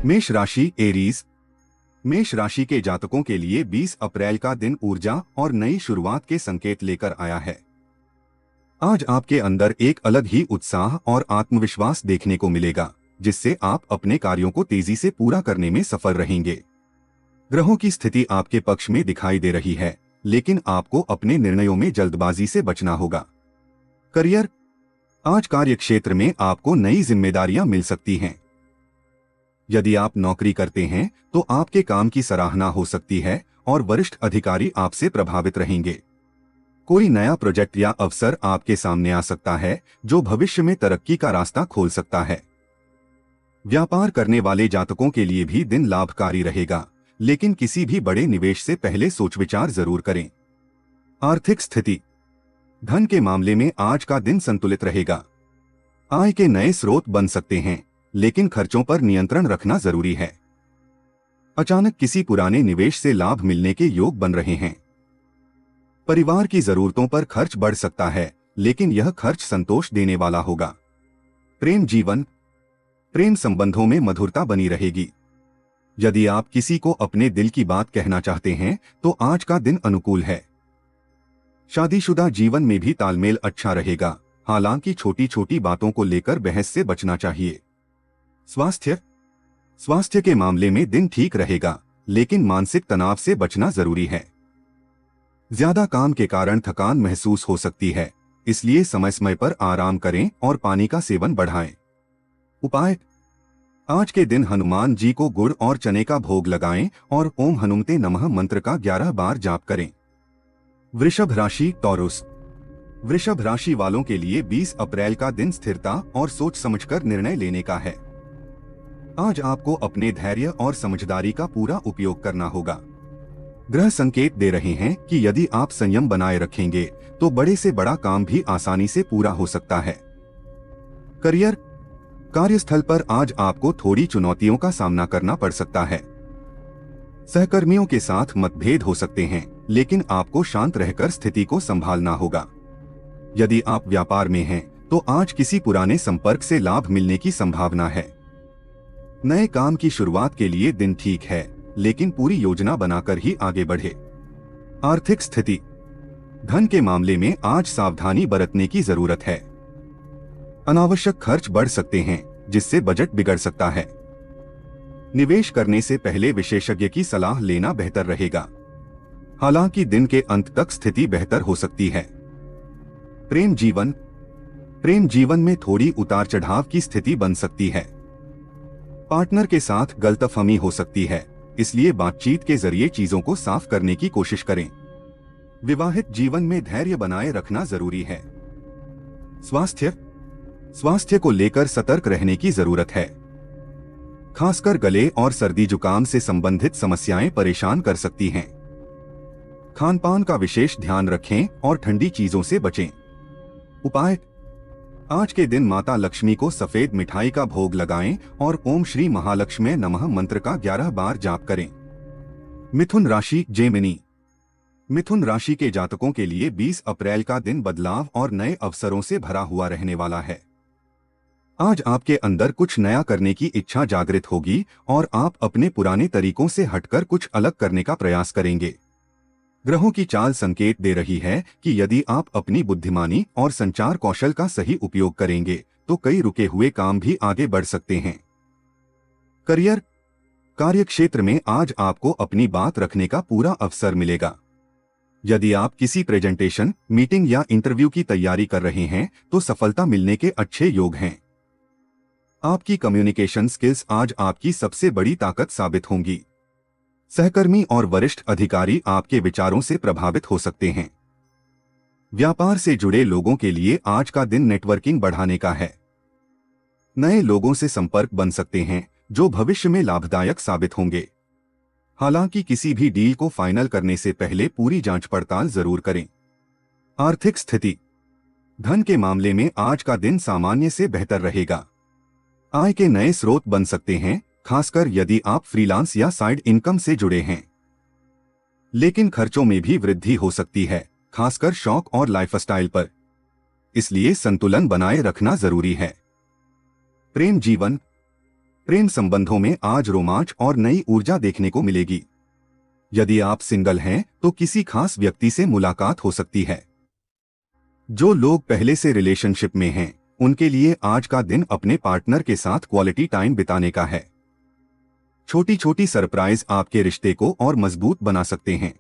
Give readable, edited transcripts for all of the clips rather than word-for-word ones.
मेष राशि एरीज। मेष राशि के जातकों के लिए 20 अप्रैल का दिन ऊर्जा और नई शुरुआत के संकेत लेकर आया है। आज आपके अंदर एक अलग ही उत्साह और आत्मविश्वास देखने को मिलेगा, जिससे आप अपने कार्यों को तेजी से पूरा करने में सफल रहेंगे। ग्रहों की स्थिति आपके पक्ष में दिखाई दे रही है, लेकिन आपको अपने निर्णयों में जल्दबाजी से बचना होगा। करियर। आज कार्यक्षेत्र में आपको नई जिम्मेदारियां मिल सकती हैं। यदि आप नौकरी करते हैं तो आपके काम की सराहना हो सकती है और वरिष्ठ अधिकारी आपसे प्रभावित रहेंगे। कोई नया प्रोजेक्ट या अवसर आपके सामने आ सकता है जो भविष्य में तरक्की का रास्ता खोल सकता है। व्यापार करने वाले जातकों के लिए भी दिन लाभकारी रहेगा, लेकिन किसी भी बड़े निवेश से पहले सोच विचार जरूर करें। आर्थिक स्थिति। धन के मामले में आज का दिन संतुलित रहेगा। आय के नए स्रोत बन सकते हैं, लेकिन खर्चों पर नियंत्रण रखना जरूरी है। अचानक किसी पुराने निवेश से लाभ मिलने के योग बन रहे हैं। परिवार की जरूरतों पर खर्च बढ़ सकता है, लेकिन यह खर्च संतोष देने वाला होगा। प्रेम जीवन। प्रेम संबंधों में मधुरता बनी रहेगी। यदि आप किसी को अपने दिल की बात कहना चाहते हैं तो आज का दिन अनुकूल है। शादीशुदा जीवन में भी तालमेल अच्छा रहेगा, हालांकि छोटी छोटी बातों को लेकर बहस से बचना चाहिए। स्वास्थ्य। स्वास्थ्य के मामले में दिन ठीक रहेगा, लेकिन मानसिक तनाव से बचना जरूरी है। ज्यादा काम के कारण थकान महसूस हो सकती है, इसलिए समय समय पर आराम करें और पानी का सेवन बढ़ाएं। उपाय। आज के दिन हनुमान जी को गुड़ और चने का भोग लगाएं और ओम हनुमते नमः मंत्र का 11 बार जाप करें। वृषभ राशि टॉरस। वृषभ राशि वालों के लिए 20 अप्रैल का दिन स्थिरता और सोच समझकर निर्णय लेने का है। आज आपको अपने धैर्य और समझदारी का पूरा उपयोग करना होगा। ग्रह संकेत दे रहे हैं कि यदि आप संयम बनाए रखेंगे तो बड़े से बड़ा काम भी आसानी से पूरा हो सकता है। करियर। कार्यस्थल पर आज आपको थोड़ी चुनौतियों का सामना करना पड़ सकता है। सहकर्मियों के साथ मतभेद हो सकते हैं, लेकिन आपको शांत रहकर स्थिति को संभालना होगा। यदि आप व्यापार में हैं तो आज किसी पुराने संपर्क से लाभ मिलने की संभावना है। नए काम की शुरुआत के लिए दिन ठीक है, लेकिन पूरी योजना बनाकर ही आगे बढ़े। आर्थिक स्थिति। धन के मामले में आज सावधानी बरतने की जरूरत है। अनावश्यक खर्च बढ़ सकते हैं, जिससे बजट बिगड़ सकता है। निवेश करने से पहले विशेषज्ञ की सलाह लेना बेहतर रहेगा। हालांकि दिन के अंत तक स्थिति बेहतर हो सकती है। प्रेम जीवन। प्रेम जीवन में थोड़ी उतार चढ़ाव की स्थिति बन सकती है। पार्टनर के साथ गलतफहमी हो सकती है, इसलिए बातचीत के जरिए चीजों को साफ करने की कोशिश करें। विवाहित जीवन में धैर्य बनाए रखना जरूरी है। स्वास्थ्य। स्वास्थ्य को लेकर सतर्क रहने की जरूरत है। खासकर गले और सर्दी जुकाम से संबंधित समस्याएं परेशान कर सकती हैं। खानपान का विशेष ध्यान रखें और ठंडी चीजों से बचें। उपाय। आज के दिन माता लक्ष्मी को सफेद मिठाई का भोग लगाएं और ओम श्री महालक्ष्मी नमः मंत्र का 11 बार जाप करें। मिथुन राशि जेमिनी। मिथुन राशि के जातकों के लिए 20 अप्रैल का दिन बदलाव और नए अवसरों से भरा हुआ रहने वाला है। आज आपके अंदर कुछ नया करने की इच्छा जागृत होगी और आप अपने पुराने तरीकों से हटकर कुछ अलग करने का प्रयास करेंगे। ग्रहों की चाल संकेत दे रही है कि यदि आप अपनी बुद्धिमानी और संचार कौशल का सही उपयोग करेंगे तो कई रुके हुए काम भी आगे बढ़ सकते हैं। करियर। कार्यक्षेत्र में आज आपको अपनी बात रखने का पूरा अवसर मिलेगा। यदि आप किसी प्रेजेंटेशन, मीटिंग या इंटरव्यू की तैयारी कर रहे हैं तो सफलता मिलने के अच्छे योग हैं। आपकी कम्युनिकेशन स्किल्स आज आपकी सबसे बड़ी ताकत साबित होंगी। सहकर्मी और वरिष्ठ अधिकारी आपके विचारों से प्रभावित हो सकते हैं। व्यापार से जुड़े लोगों के लिए आज का दिन नेटवर्किंग बढ़ाने का है। नए लोगों से संपर्क बन सकते हैं जो भविष्य में लाभदायक साबित होंगे। हालांकि किसी भी डील को फाइनल करने से पहले पूरी जांच पड़ताल जरूर करें। आर्थिक स्थिति। धन के मामले में आज का दिन सामान्य से बेहतर रहेगा। आय के नए स्रोत बन सकते हैं, खासकर यदि आप फ्रीलांस या साइड इनकम से जुड़े हैं। लेकिन खर्चों में भी वृद्धि हो सकती है, खासकर शौक और लाइफस्टाइल पर। इसलिए संतुलन बनाए रखना जरूरी है। प्रेम जीवन। प्रेम संबंधों में आज रोमांच और नई ऊर्जा देखने को मिलेगी। यदि आप सिंगल हैं तो किसी खास व्यक्ति से मुलाकात हो सकती है। जो लोग पहले से रिलेशनशिप में हैं, उनके लिए आज का दिन अपने पार्टनर के साथ क्वालिटी टाइम बिताने का है। छोटी छोटी सरप्राइज आपके रिश्ते को और मजबूत बना सकते हैं।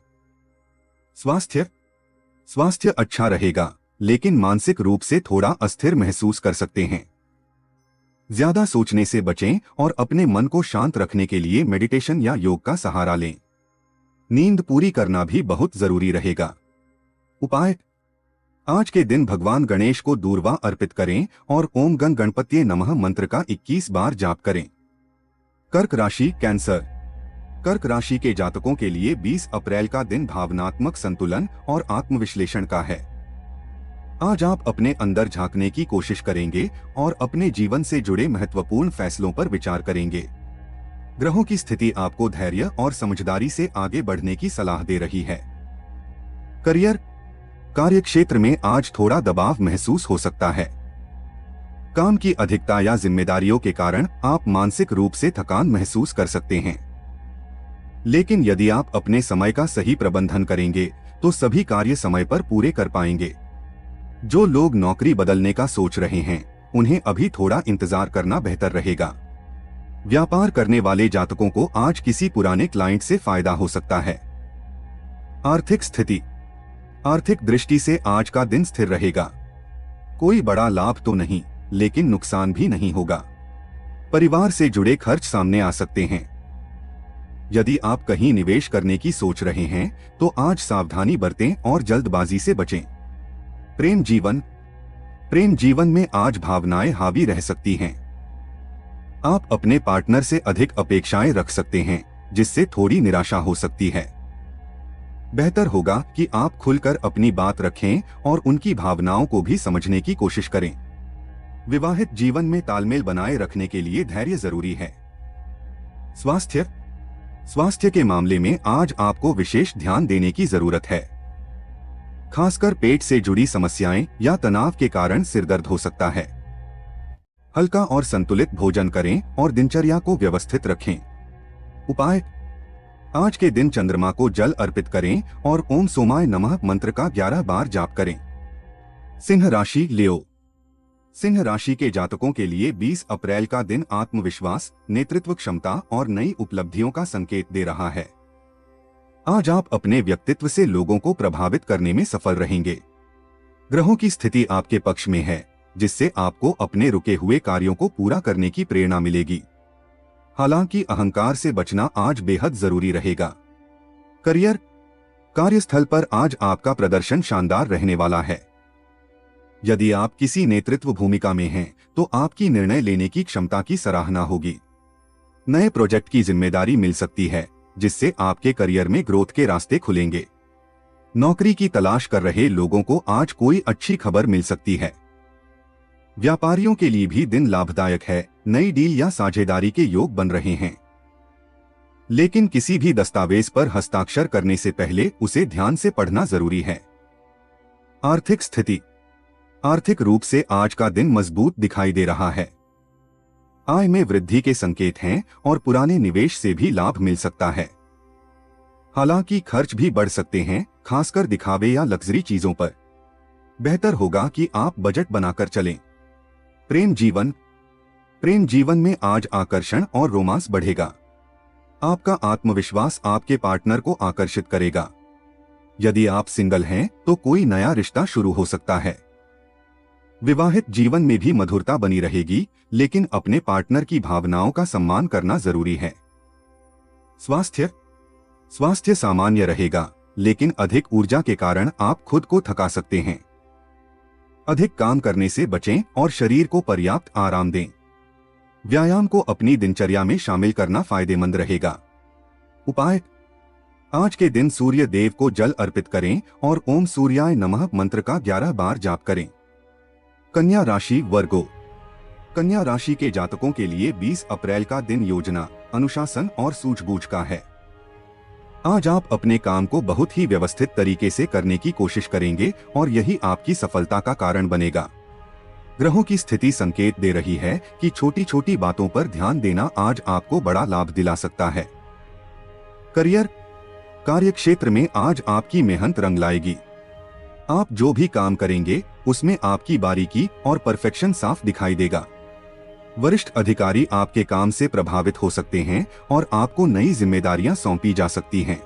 स्वास्थ्य अच्छा रहेगा, लेकिन मानसिक रूप से थोड़ा अस्थिर महसूस कर सकते हैं। ज्यादा सोचने से बचें और अपने मन को शांत रखने के लिए मेडिटेशन या योग का सहारा लें। नींद पूरी करना भी बहुत जरूरी रहेगा। उपाय: आज के दिन भगवान गणेश को दूर्वा अर्पित करें और ओम गं गणपतये नमः मंत्र का 21 बार जाप करें। कर्क राशि, कैंसर। कर्क राशि के जातकों के लिए 20 अप्रैल का दिन भावनात्मक संतुलन और आत्मविश्लेषण का है। आज आप अपने अंदर झांकने की कोशिश करेंगे और अपने जीवन से जुड़े महत्वपूर्ण फैसलों पर विचार करेंगे। ग्रहों की स्थिति आपको धैर्य और समझदारी से आगे बढ़ने की सलाह दे रही है। करियर: कार्यक्षेत्र में आज थोड़ा दबाव महसूस हो सकता है। काम की अधिकता या जिम्मेदारियों के कारण आप मानसिक रूप से थकान महसूस कर सकते हैं। लेकिन यदि आप अपने समय का सही प्रबंधन करेंगे तो सभी कार्य समय पर पूरे कर पाएंगे। जो लोग नौकरी बदलने का सोच रहे हैं, उन्हें अभी थोड़ा इंतजार करना बेहतर रहेगा। व्यापार करने वाले जातकों को आज किसी पुराने क्लाइंट से फायदा हो सकता है। आर्थिक स्थिति: आर्थिक दृष्टि से आज का दिन स्थिर रहेगा। कोई बड़ा लाभ तो नहीं, लेकिन नुकसान भी नहीं होगा। परिवार से जुड़े खर्च सामने आ सकते हैं। यदि आप कहीं निवेश करने की सोच रहे हैं तो आज सावधानी बरतें और जल्दबाजी से बचें। प्रेम जीवन में आज भावनाएं हावी रह सकती हैं। आप अपने पार्टनर से अधिक अपेक्षाएं रख सकते हैं, जिससे थोड़ी निराशा हो सकती है। बेहतर होगा कि आप खुलकर अपनी बात रखें और उनकी भावनाओं को भी समझने की कोशिश करें। विवाहित जीवन में तालमेल बनाए रखने के लिए धैर्य जरूरी है। स्वास्थ्य के मामले में आज आपको विशेष ध्यान देने की जरूरत है। खासकर पेट से जुड़ी समस्याएं या तनाव के कारण सिरदर्द हो सकता है। हल्का और संतुलित भोजन करें और दिनचर्या को व्यवस्थित रखें। उपाय: आज के दिन चंद्रमा को जल अर्पित करें और ओम सोमाय नमः मंत्र का 11 बार जाप करें। सिंह राशि, लियो। सिंह राशि के जातकों के लिए 20 अप्रैल का दिन आत्मविश्वास, नेतृत्व क्षमता और नई उपलब्धियों का संकेत दे रहा है। आज आप अपने व्यक्तित्व से लोगों को प्रभावित करने में सफल रहेंगे। ग्रहों की स्थिति आपके पक्ष में है, जिससे आपको अपने रुके हुए कार्यों को पूरा करने की प्रेरणा मिलेगी। हालांकि अहंकार से बचना आज बेहद जरूरी रहेगा। करियर: कार्यस्थल पर आज आपका प्रदर्शन शानदार रहने वाला है। यदि आप किसी नेतृत्व भूमिका में हैं, तो आपकी निर्णय लेने की क्षमता की सराहना होगी। नए प्रोजेक्ट की जिम्मेदारी मिल सकती है, जिससे आपके करियर में ग्रोथ के रास्ते खुलेंगे। नौकरी की तलाश कर रहे लोगों को आज कोई अच्छी खबर मिल सकती है। व्यापारियों के लिए भी दिन लाभदायक है। नई डील या साझेदारी के योग बन रहे हैं। लेकिन किसी भी दस्तावेज पर हस्ताक्षर करने से पहले उसे ध्यान से पढ़ना जरूरी है। आर्थिक स्थिति: आर्थिक रूप से आज का दिन मजबूत दिखाई दे रहा है। आय में वृद्धि के संकेत हैं और पुराने निवेश से भी लाभ मिल सकता है। हालांकि खर्च भी बढ़ सकते हैं, खासकर दिखावे या लग्जरी चीजों पर। बेहतर होगा कि आप बजट बनाकर चलें। प्रेम जीवन में आज आकर्षण और रोमांस बढ़ेगा। आपका आत्मविश्वास आपके पार्टनर को आकर्षित करेगा। यदि आप सिंगल हैं तो कोई नया रिश्ता शुरू हो सकता है। विवाहित जीवन में भी मधुरता बनी रहेगी, लेकिन अपने पार्टनर की भावनाओं का सम्मान करना जरूरी है। स्वास्थ्य सामान्य रहेगा, लेकिन अधिक ऊर्जा के कारण आप खुद को थका सकते हैं। अधिक काम करने से बचें और शरीर को पर्याप्त आराम दें। व्यायाम को अपनी दिनचर्या में शामिल करना फायदेमंद रहेगा। उपाय: आज के दिन सूर्य देव को जल अर्पित करें और ओम सूर्याय नमः मंत्र का 11 बार जाप करें। कन्या राशि, वर्गो। कन्या राशि के जातकों के लिए 20 अप्रैल का दिन योजना, अनुशासन और सूझबूझ का है। आज आप अपने काम को बहुत ही व्यवस्थित तरीके से करने की कोशिश करेंगे और यही आपकी सफलता का कारण बनेगा। ग्रहों की स्थिति संकेत दे रही है कि छोटी छोटी बातों पर ध्यान देना आज आपको बड़ा लाभ दिला सकता है। करियर, कार्य क्षेत्र में आज आपकी मेहनत रंग लाएगी। आप जो भी काम करेंगे उसमें आपकी बारीकी और परफेक्शन साफ दिखाई देगा। वरिष्ठ अधिकारी आपके काम से प्रभावित हो सकते हैं और आपको नई जिम्मेदारियां सौंपी जा सकती हैं।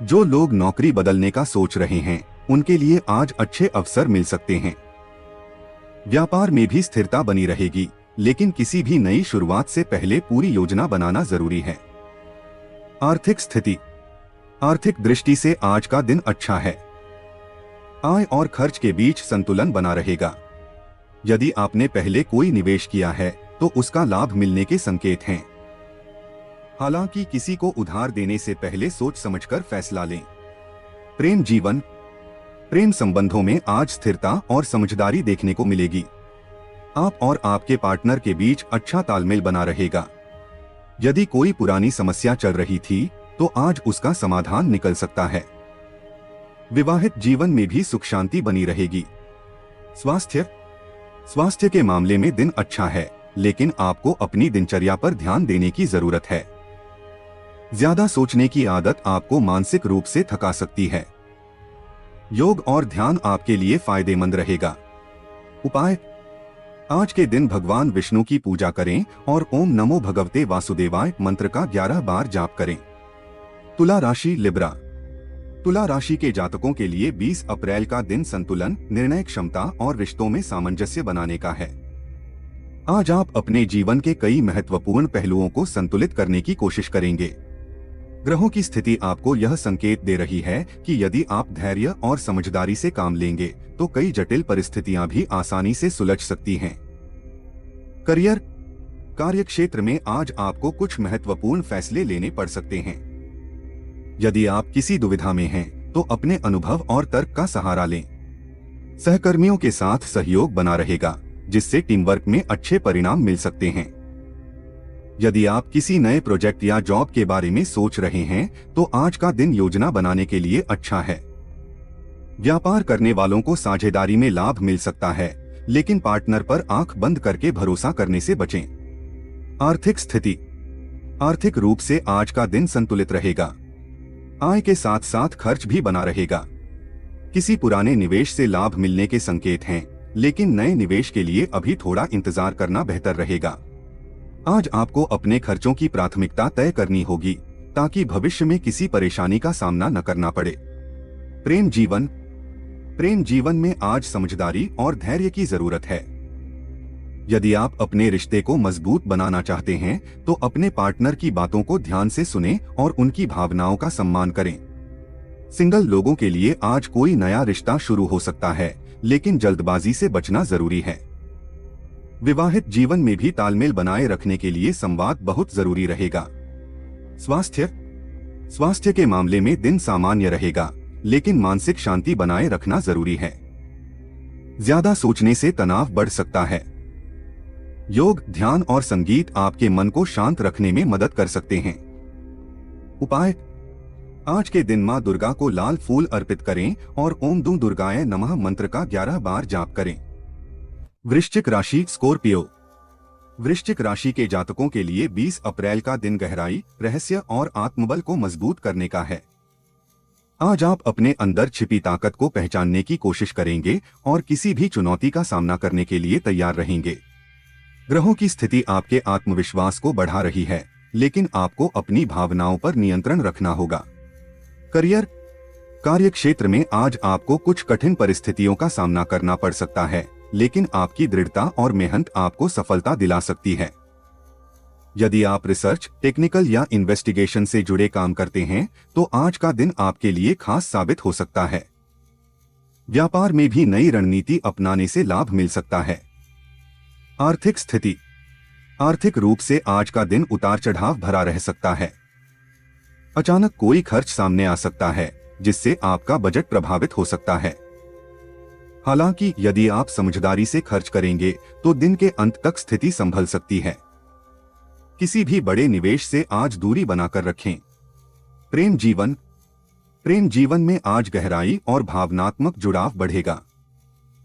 जो लोग नौकरी बदलने का सोच रहे हैं उनके लिए आज अच्छे अवसर मिल सकते हैं। व्यापार में भी स्थिरता बनी रहेगी, लेकिन किसी भी नई शुरुआत से पहले पूरी योजना बनाना जरूरी है। आर्थिक स्थिति, आर्थिक दृष्टि से आज का दिन अच्छा है। आय और खर्च के बीच संतुलन बना रहेगा। यदि आपने पहले कोई निवेश किया है तो उसका लाभ मिलने के संकेत हैं। हालांकि किसी को उधार देने से पहले सोच समझकर फैसला लें। प्रेम जीवन, प्रेम संबंधों में आज स्थिरता और समझदारी देखने को मिलेगी। आप और आपके पार्टनर के बीच अच्छा तालमेल बना रहेगा। यदि कोई पुरानी समस्या चल रही थी तो आज उसका समाधान निकल सकता है। विवाहित जीवन में भी सुख शांति बनी रहेगी। स्वास्थ्य, स्वास्थ्य के मामले में दिन अच्छा है, लेकिन आपको अपनी दिनचर्या पर ध्यान देने की जरूरत है। ज्यादा सोचने की आदत आपको मानसिक रूप से थका सकती है। योग और ध्यान आपके लिए फायदेमंद रहेगा। उपाय, आज के दिन भगवान विष्णु की पूजा करें और ओम नमो भगवते वासुदेवाय मंत्र का 11 बार जाप करें। तुला राशि, लिब्रा, तुला राशि के जातकों के लिए 20 अप्रैल का दिन संतुलन, निर्णय क्षमता और रिश्तों में सामंजस्य बनाने का है। आज आप अपने जीवन के कई महत्वपूर्ण पहलुओं को संतुलित करने की कोशिश करेंगे। ग्रहों की स्थिति आपको यह संकेत दे रही है कि यदि आप धैर्य और समझदारी से काम लेंगे तो कई जटिल परिस्थितियां भी आसानी से सुलझ सकती हैं। करियर, कार्य क्षेत्र में आज आपको कुछ महत्वपूर्ण फैसले लेने पड़ सकते हैं। यदि आप किसी दुविधा में हैं, तो अपने अनुभव और तर्क का सहारा लें। सहकर्मियों के साथ सहयोग बना रहेगा, जिससे टीम वर्क में अच्छे परिणाम मिल सकते हैं। यदि आप किसी नए प्रोजेक्ट या जॉब के बारे में सोच रहे हैं, तो आज का दिन योजना बनाने के लिए अच्छा है। व्यापार करने वालों को साझेदारी में लाभ मिल सकता है, लेकिन पार्टनर पर आंख बंद करके भरोसा करने से बचें। आर्थिक स्थिति, आर्थिक रूप से आज का दिन संतुलित रहेगा। आय के साथ साथ खर्च भी बना रहेगा। किसी पुराने निवेश से लाभ मिलने के संकेत हैं, लेकिन नए निवेश के लिए अभी थोड़ा इंतजार करना बेहतर रहेगा। आज आपको अपने खर्चों की प्राथमिकता तय करनी होगी, ताकि भविष्य में किसी परेशानी का सामना न करना पड़े। प्रेम जीवन, प्रेम जीवन में आज समझदारी और धैर्य की जरूरत है। यदि आप अपने रिश्ते को मजबूत बनाना चाहते हैं, तो अपने पार्टनर की बातों को ध्यान से सुनें और उनकी भावनाओं का सम्मान करें। सिंगल लोगों के लिए आज कोई नया रिश्ता शुरू हो सकता है, लेकिन जल्दबाजी से बचना जरूरी है। विवाहित जीवन में भी तालमेल बनाए रखने के लिए संवाद बहुत जरूरी रहेगा। स्वास्थ्य, स्वास्थ्य के मामले में दिन सामान्य रहेगा, लेकिन मानसिक शांति बनाए रखना जरूरी है। ज्यादा सोचने से तनाव बढ़ सकता है। योग, ध्यान और संगीत आपके मन को शांत रखने में मदद कर सकते हैं। उपाय, आज के दिन मां दुर्गा को लाल फूल अर्पित करें और ओम दुं दुर्गाय नमः मंत्र का 11 बार जाप करें। वृश्चिक राशि, स्कॉर्पियो, वृश्चिक राशि के जातकों के लिए 20 अप्रैल का दिन गहराई, रहस्य और आत्मबल को मजबूत करने का है। आज आप अपने अंदर छिपी ताकत को पहचानने की कोशिश करेंगे और किसी भी चुनौती का सामना करने के लिए तैयार रहेंगे। ग्रहों की स्थिति आपके आत्मविश्वास को बढ़ा रही है, लेकिन आपको अपनी भावनाओं पर नियंत्रण रखना होगा। करियर, कार्य क्षेत्र में आज आपको कुछ कठिन परिस्थितियों का सामना करना पड़ सकता है, लेकिन आपकी दृढ़ता और मेहनत आपको सफलता दिला सकती है। यदि आप रिसर्च, टेक्निकल या इन्वेस्टिगेशन से जुड़े काम करते हैं, तो आज का दिन आपके लिए खास साबित हो सकता है। व्यापार में भी नई रणनीति अपनाने से लाभ मिल सकता है। आर्थिक स्थिति, आर्थिक रूप से आज का दिन उतार चढ़ाव भरा रह सकता है। अचानक कोई खर्च सामने आ सकता है, जिससे आपका बजट प्रभावित हो सकता है। हालांकि यदि आप समझदारी से खर्च करेंगे, तो दिन के अंत तक स्थिति संभल सकती है। किसी भी बड़े निवेश से आज दूरी बनाकर रखें। प्रेम जीवन, प्रेम जीवन में आज गहराई और भावनात्मक जुड़ाव बढ़ेगा।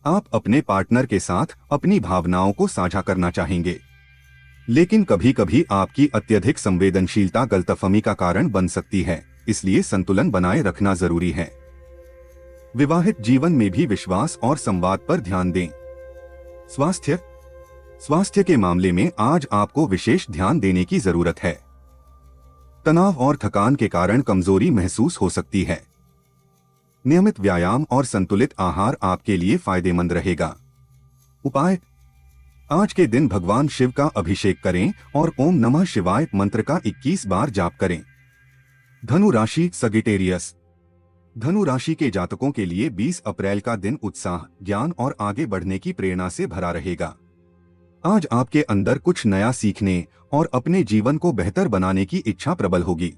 आप अपने पार्टनर के साथ अपनी भावनाओं को साझा करना चाहेंगे, लेकिन कभी कभी आपकी अत्यधिक संवेदनशीलता गलतफहमी का कारण बन सकती है, इसलिए संतुलन बनाए रखना जरूरी है। विवाहित जीवन में भी विश्वास और संवाद पर ध्यान दें। स्वास्थ्य स्वास्थ्य के मामले में आज आपको विशेष ध्यान देने की जरूरत है। तनाव और थकान के कारण कमजोरी महसूस हो सकती है। नियमित व्यायाम और संतुलित आहार आपके लिए फायदेमंद रहेगा। उपाय: आज के दिन भगवान शिव का अभिषेक करें और ओम नमः शिवाय मंत्र का 21 बार जाप करें। धनु राशि सगिटेरियस। धनु राशि के जातकों के लिए 20 अप्रैल का दिन उत्साह, ज्ञान और आगे बढ़ने की प्रेरणा से भरा रहेगा। आज आपके अंदर कुछ नया सीखने और अपने जीवन को बेहतर बनाने की इच्छा प्रबल होगी।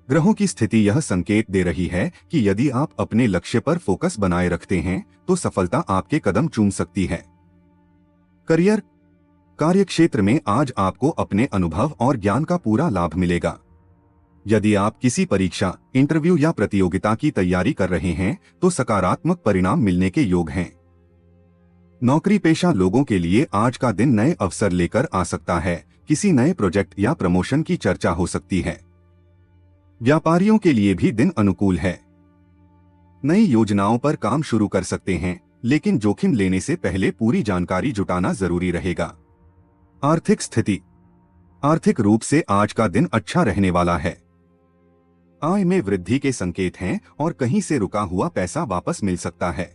ग्रहों की स्थिति यह संकेत दे रही है कि यदि आप अपने लक्ष्य पर फोकस बनाए रखते हैं तो सफलता आपके कदम चूम सकती है। करियर कार्यक्षेत्र में आज आपको अपने अनुभव और ज्ञान का पूरा लाभ मिलेगा। यदि आप किसी परीक्षा, इंटरव्यू या प्रतियोगिता की तैयारी कर रहे हैं तो सकारात्मक परिणाम मिलने के योग हैं। नौकरी पेशा लोगों के लिए आज का दिन नए अवसर लेकर आ सकता है। किसी नए प्रोजेक्ट या प्रमोशन की चर्चा हो सकती है। व्यापारियों के लिए भी दिन अनुकूल है। नई योजनाओं पर काम शुरू कर सकते हैं, लेकिन जोखिम लेने से पहले पूरी जानकारी जुटाना जरूरी रहेगा। आर्थिक स्थिति आर्थिक रूप से आज का दिन अच्छा रहने वाला है। आय में वृद्धि के संकेत हैं और कहीं से रुका हुआ पैसा वापस मिल सकता है।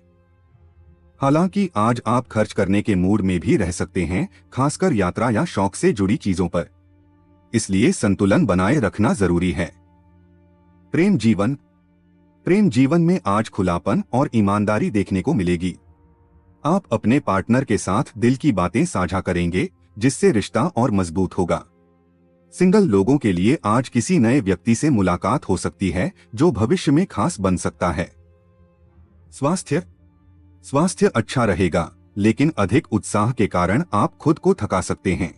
हालांकि आज आप खर्च करने के मूड में भी रह सकते हैं, खासकर यात्रा या शौक से जुड़ी चीजों पर। इसलिए संतुलन बनाए रखना जरूरी है। प्रेम जीवन में आज खुलापन और ईमानदारी देखने को मिलेगी। आप अपने पार्टनर के साथ दिल की बातें साझा करेंगे, जिससे रिश्ता और मजबूत होगा। सिंगल लोगों के लिए आज किसी नए व्यक्ति से मुलाकात हो सकती है, जो भविष्य में खास बन सकता है। स्वास्थ्य अच्छा रहेगा, लेकिन अधिक उत्साह के कारण आप खुद को थका सकते हैं।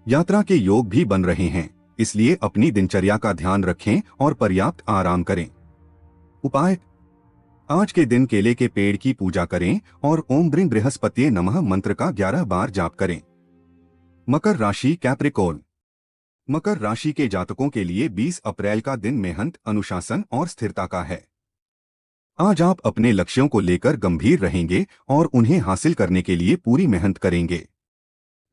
यात्रा के योग भी बन रहे हैं, इसलिए अपनी दिनचर्या का ध्यान रखें और पर्याप्त आराम करें। उपाय: आज के दिन केले के पेड़ की पूजा करें और ओम ब्रिं बृहस्पतिये नमः मंत्र का 11 बार जाप करें। मकर राशि कैप्रिकॉर्न। मकर राशि के जातकों के लिए 20 अप्रैल का दिन मेहनत, अनुशासन और स्थिरता का है। आज आप अपने लक्ष्यों को लेकर गंभीर रहेंगे और उन्हें हासिल करने के लिए पूरी मेहनत करेंगे।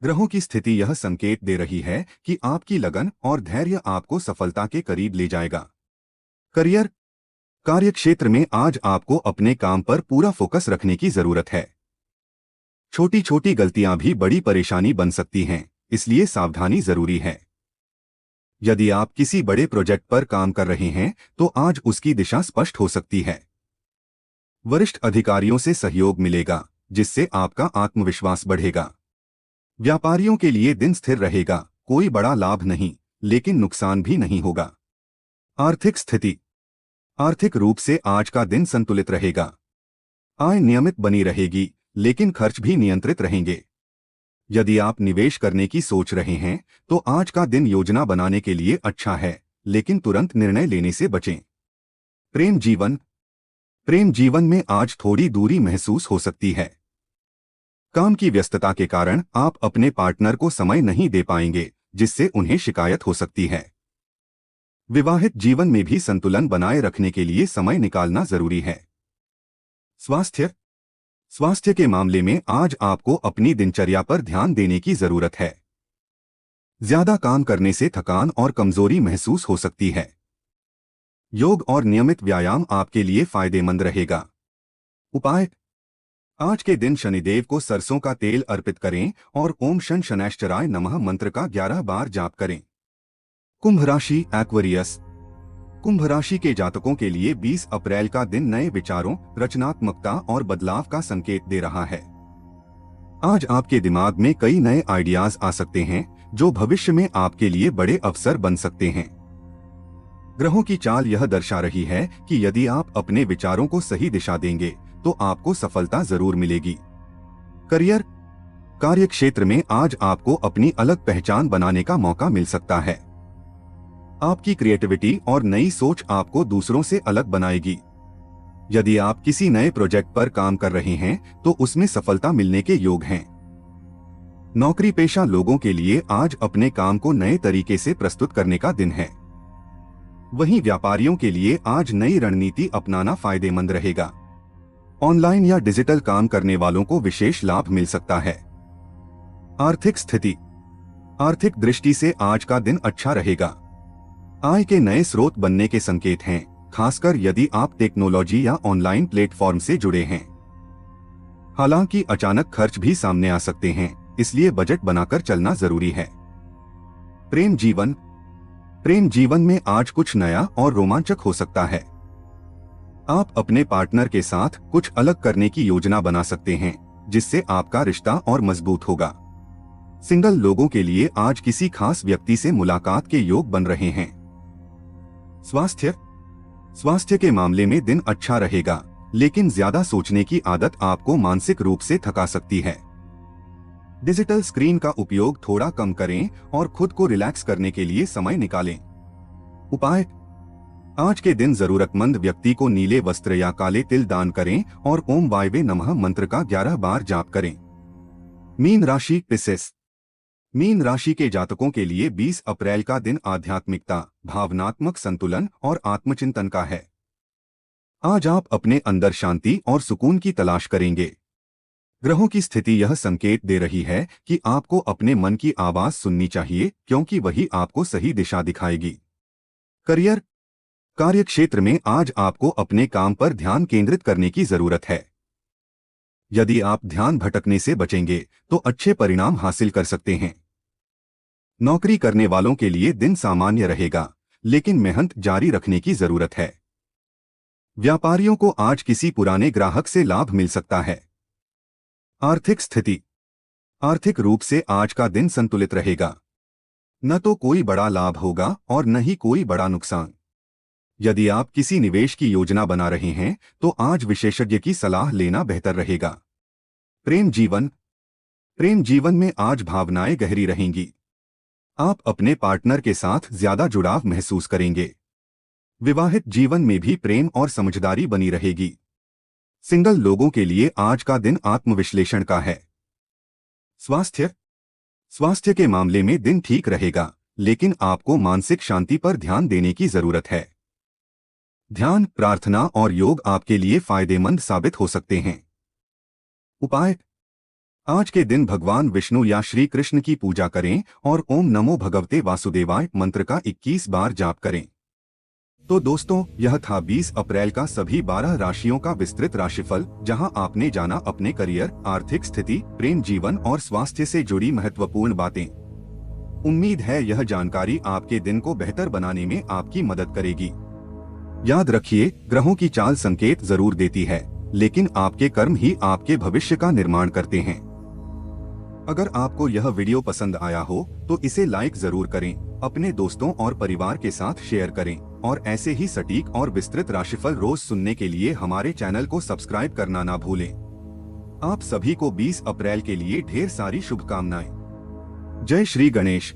ग्रहों की स्थिति यह संकेत दे रही है कि आपकी लगन और धैर्य आपको सफलता के करीब ले जाएगा। करियर कार्यक्षेत्र में आज आपको अपने काम पर पूरा फोकस रखने की जरूरत है। छोटी छोटी गलतियां भी बड़ी परेशानी बन सकती हैं, इसलिए सावधानी जरूरी है। यदि आप किसी बड़े प्रोजेक्ट पर काम कर रहे हैं तो आज उसकी दिशा स्पष्ट हो सकती है। वरिष्ठ अधिकारियों से सहयोग मिलेगा, जिससे आपका आत्मविश्वास बढ़ेगा। व्यापारियों के लिए दिन स्थिर रहेगा, कोई बड़ा लाभ नहीं, लेकिन नुकसान भी नहीं होगा। आर्थिक स्थिति आर्थिक रूप से आज का दिन संतुलित रहेगा। आय नियमित बनी रहेगी, लेकिन खर्च भी नियंत्रित रहेंगे। यदि आप निवेश करने की सोच रहे हैं तो आज का दिन योजना बनाने के लिए अच्छा है, लेकिन तुरंत निर्णय लेने से बचें। प्रेम जीवन में आज थोड़ी दूरी महसूस हो सकती है। काम की व्यस्तता के कारण आप अपने पार्टनर को समय नहीं दे पाएंगे, जिससे उन्हें शिकायत हो सकती है। विवाहित जीवन में भी संतुलन बनाए रखने के लिए समय निकालना जरूरी है। स्वास्थ्य के मामले में आज आपको अपनी दिनचर्या पर ध्यान देने की जरूरत है। ज्यादा काम करने से थकान और कमजोरी महसूस हो सकती है। योग और नियमित व्यायाम आपके लिए फायदेमंद रहेगा। उपाय: आज के दिन शनिदेव को सरसों का तेल अर्पित करें और ओम शन शनैश्चराय नमः मंत्र का 11 बार जाप करें। कुंभ राशि एक्वेरियस। कुंभ राशि के जातकों के लिए 20 अप्रैल का दिन नए विचारों, रचनात्मकता और बदलाव का संकेत दे रहा है। आज आपके दिमाग में कई नए आइडियाज आ सकते हैं, जो भविष्य में आपके लिए बड़े अवसर बन सकते हैं। ग्रहों की चाल यह दर्शा रही है कि यदि आप अपने विचारों को सही दिशा देंगे तो आपको सफलता जरूर मिलेगी। करियर कार्यक्षेत्र में आज आपको अपनी अलग पहचान बनाने का मौका मिल सकता है। आपकी क्रिएटिविटी और नई सोच आपको दूसरों से अलग बनाएगी। यदि आप किसी नए प्रोजेक्ट पर काम कर रहे हैं तो उसमें सफलता मिलने के योग हैं। नौकरी पेशा लोगों के लिए आज अपने काम को नए तरीके से प्रस्तुत करने का दिन है। वहीं व्यापारियों के लिए आज नई रणनीति अपनाना फायदेमंद रहेगा। ऑनलाइन या डिजिटल काम करने वालों को विशेष लाभ मिल सकता है। आर्थिक स्थिति। आर्थिक दृष्टि से आज का दिन अच्छा रहेगा। आय के नए स्रोत बनने के संकेत हैं, खासकर यदि आप टेक्नोलॉजी या ऑनलाइन प्लेटफॉर्म से जुड़े हैं। हालांकि अचानक खर्च भी सामने आ सकते हैं, इसलिए बजट बनाकर चलना जरूरी है। प्रेम जीवन। प्रेम जीवन में आज कुछ नया और रोमांचक हो सकता है। आप अपने पार्टनर के साथ कुछ अलग करने की योजना बना सकते हैं, जिससे आपका रिश्ता और मजबूत होगा। सिंगल लोगों के लिए आज किसी खास व्यक्ति से मुलाकात के योग बन रहे हैं। स्वास्थ्य। स्वास्थ्य के मामले में दिन अच्छा रहेगा, लेकिन ज्यादा सोचने की आदत आपको मानसिक रूप से थका सकती है। डिजिटल स्क्रीन का उपयोग थोड़ा कम करें और खुद को रिलैक्स करने के लिए समय निकालें। उपाय। आज के दिन जरूरतमंद व्यक्ति को नीले वस्त्र या काले तिल दान करें और ओम वायवे नमः मंत्र का 11 बार जाप करें। मीन राशि। पिसेस। मीन राशि के जातकों के लिए 20 अप्रैल का दिन आध्यात्मिकता, भावनात्मक संतुलन और आत्मचिंतन का है। आज आप अपने अंदर शांति और सुकून की तलाश करेंगे। ग्रहों की स्थिति यह संकेत दे रही है कि आपको अपने मन की आवाज सुननी चाहिए, क्योंकि वही आपको सही दिशा दिखाएगी। करियर। कार्यक्षेत्र में आज आपको अपने काम पर ध्यान केंद्रित करने की जरूरत है। यदि आप ध्यान भटकने से बचेंगे तो अच्छे परिणाम हासिल कर सकते हैं। नौकरी करने वालों के लिए दिन सामान्य रहेगा, लेकिन मेहनत जारी रखने की जरूरत है। व्यापारियों को आज किसी पुराने ग्राहक से लाभ मिल सकता है। आर्थिक स्थिति। आर्थिक रूप से आज का दिन संतुलित रहेगा। न तो कोई बड़ा लाभ होगा और न ही कोई बड़ा नुकसान। यदि आप किसी निवेश की योजना बना रहे हैं तो आज विशेषज्ञ की सलाह लेना बेहतर रहेगा। प्रेम जीवन। प्रेम जीवन में आज भावनाएं गहरी रहेंगी। आप अपने पार्टनर के साथ ज्यादा जुड़ाव महसूस करेंगे। विवाहित जीवन में भी प्रेम और समझदारी बनी रहेगी। सिंगल लोगों के लिए आज का दिन आत्मविश्लेषण का है। स्वास्थ्य। स्वास्थ्य के मामले में दिन ठीक रहेगा, लेकिन आपको मानसिक शांति पर ध्यान देने की जरूरत है। ध्यान, प्रार्थना और योग आपके लिए फायदेमंद साबित हो सकते हैं। उपाय। आज के दिन भगवान विष्णु या श्री कृष्ण की पूजा करें और ओम नमो भगवते वासुदेवाय मंत्र का 21 बार जाप करें। तो दोस्तों, यह था 20 अप्रैल का सभी 12 राशियों का विस्तृत राशिफल, जहां आपने जाना अपने करियर, आर्थिक स्थिति, प्रेम जीवन और स्वास्थ्य से जुड़ी महत्वपूर्ण बातें। उम्मीद है यह जानकारी आपके दिन को बेहतर बनाने में आपकी मदद करेगी। याद रखिए, ग्रहों की चाल संकेत जरूर देती है, लेकिन आपके कर्म ही आपके भविष्य का निर्माण करते हैं। अगर आपको यह वीडियो पसंद आया हो तो इसे लाइक जरूर करें, अपने दोस्तों और परिवार के साथ शेयर करें और ऐसे ही सटीक और विस्तृत राशिफल रोज सुनने के लिए हमारे चैनल को सब्सक्राइब करना ना भूलें। आप सभी को 20 अप्रैल के लिए ढेर सारी शुभकामनाएं। जय श्री गणेश।